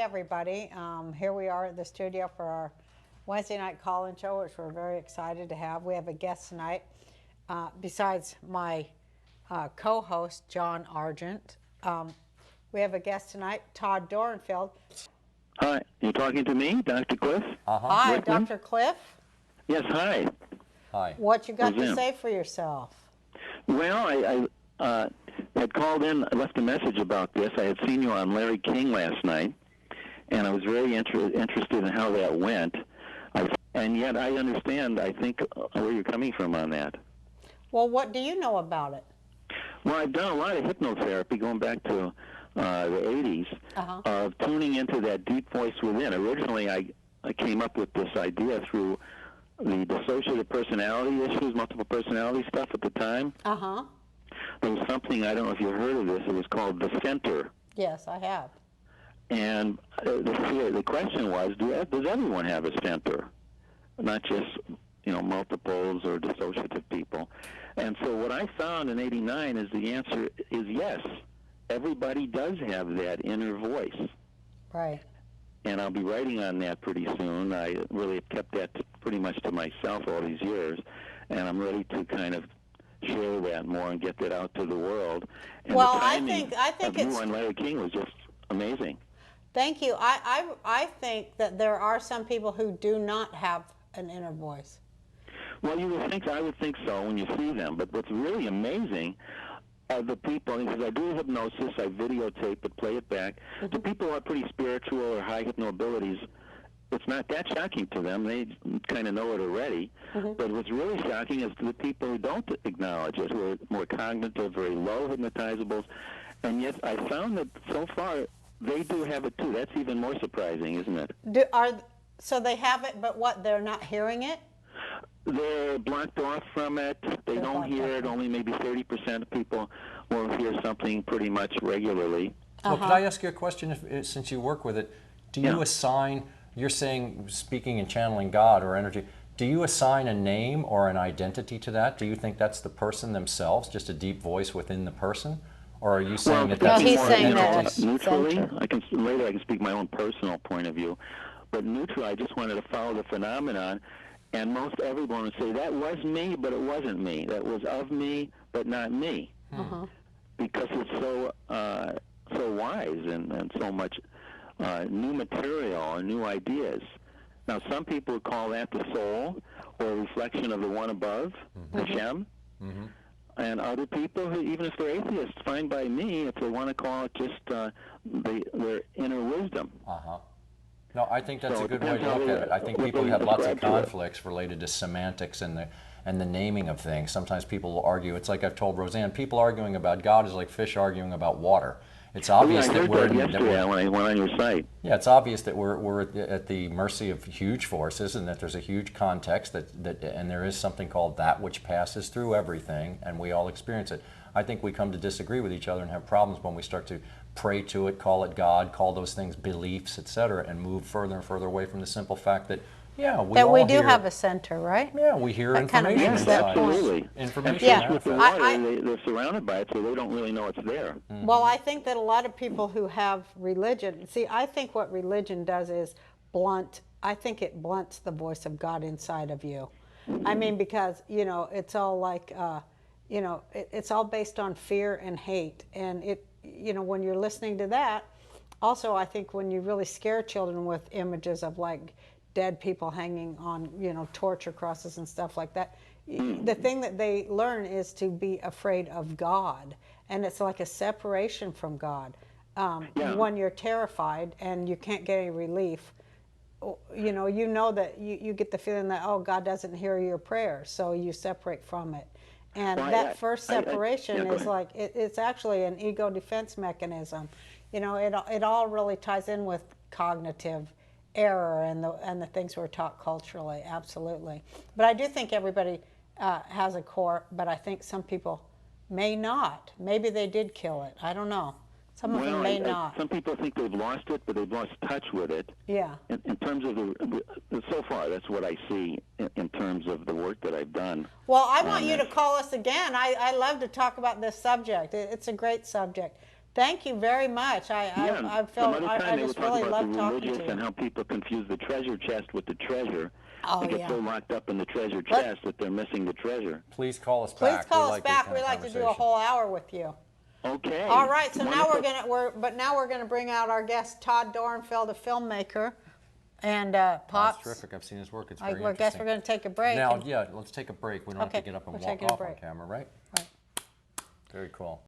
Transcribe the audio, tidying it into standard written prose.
everybody. Here we are at the studio for our Wednesday night call-in show, which we're very excited to have. We have a guest tonight, besides my co-host, John Argent. We have a guest tonight, Todd Dorenfield. Hi, you talking to me, Dr.Cliff? Hi, Dr. Cliff. Yes, hi. Hi. What you got Roseanne. to say for yourself? Well, I had called in, I left a message about this. I had seen you on Larry King last night, and I was very interested in how that went. And yet I understand, I think, where you're coming from on that. Well, what do you know about it? Well, I've done a lot of hypnotherapy going back to the 80s of tuning into that deep voice within. Originally, I came up with this idea through the dissociative personality issues, multiple personality stuff at the time. There was something, I don't know if you heard of this, it was called the center. Yes, I have. And the question was, does everyone have a center? Not just, multiples or dissociative people. And so what I found in '89 is the answer is yes. Everybody does have that inner voice. Right. And I'll be writing on that pretty soon. I really have kept that pretty much to myself all these years, and I'm ready to kind of share that more and get that out to the world. And well, the I think of it's you on Larry King was just amazing. Thank you. I think that there are some people who do not have an inner voice. Well, I would think so when you see them. But what's really amazing are the people, because I do hypnosis, I videotape it, play it back. The people who are pretty spiritual or high hypnoabilities, it's not that shocking to them. They kind of know it already. But what's really shocking is the people who don't acknowledge it, who are more cognitive, very low hypnotizables. And yet I found that so far they do have it too. That's even more surprising, isn't it? So they have it, but what, they're not hearing it? They're blocked off from it. They don't hear it. Only maybe 30% of people will hear something pretty much regularly. Well, could I ask you a question, since you work with it? Do you assign, you're saying, speaking and channeling God or energy, do you assign a name or an identity to that? Do you think that's the person themselves, just a deep voice within the person? Or are you saying that that's he's more saying that neutrally? center. Later I can speak my own personal point of view. But neutral, I just wanted to follow the phenomenon. And most everyone would say, that was me, but it wasn't me. That was of me, but not me. Because it's so wise and so much new material and new ideas. Now, some people would call that the soul or a reflection of the one above, Hashem. And other people, who, even if they're atheists, fine by me if they want to call it just their inner wisdom. No, I think that's a good way to look at it. I think people have lots of conflicts related to semantics and the naming of things. Sometimes people will argue. It's like I've told Roseanne, people arguing about God is like fish arguing about water. It's obvious that we're yesterday when I went on your site. Yeah, it's obvious that we're at the mercy of huge forces, and that there's a huge context and there is something called that which passes through everything, and we all experience it. I think we come to disagree with each other and have problems when we start to pray to it, call it God, call those things beliefs, etc., and move further and further away from the simple fact that we do have a center, right? Yeah, we hear that information. Kind of absolutely. Information. With the water, they're surrounded by it, so they don't really know it's there. Well, I think that a lot of people who have religion, I think what religion does is I think it blunts the voice of God inside of you. I mean, because, it's all like, it's all based on fear and hate. And when you're listening to that, also I think when you really scare children with images of like dead people hanging on, torture crosses and stuff like that, the thing that they learn is to be afraid of God. And it's like a separation from God. When you're terrified and you can't get any relief, you know that you get the feeling that, oh, God doesn't hear your prayers, so you separate from it. And that first separation is like, it's actually an ego defense mechanism. It all really ties in with cognitive error and the things we're taught culturally, absolutely. But I do think everybody has a core, but I think some people may not. Maybe they did kill it. I don't know. Some of them may not. Some people think they've lost it, but they've lost touch with it. Yeah. In terms of so far, that's what I see in terms of the work that I've done. Well, I want you to call us again. I love to talk about this subject. It's a great subject. Thank you very much. I felt some other I time they just will talk really about love the talking religious to you. and how people confuse the treasure chest with the treasure. Oh, they get yeah. so locked up in the treasure chest that they're missing the treasure. Please call us Please back. call We us like these back. kind We'd of like to do a conversations. whole hour with you. Okay. All right. So now Wonderful. now we're gonna bring out our guest Todd Dornfeld, a filmmaker, and That's Pops. terrific. I've seen his work. It's I very guess interesting. we're gonna take a break. Now, yeah, let's take a break. We don't have to Okay, get up and we're walk taking a off on break. camera, right? Right. Very cool.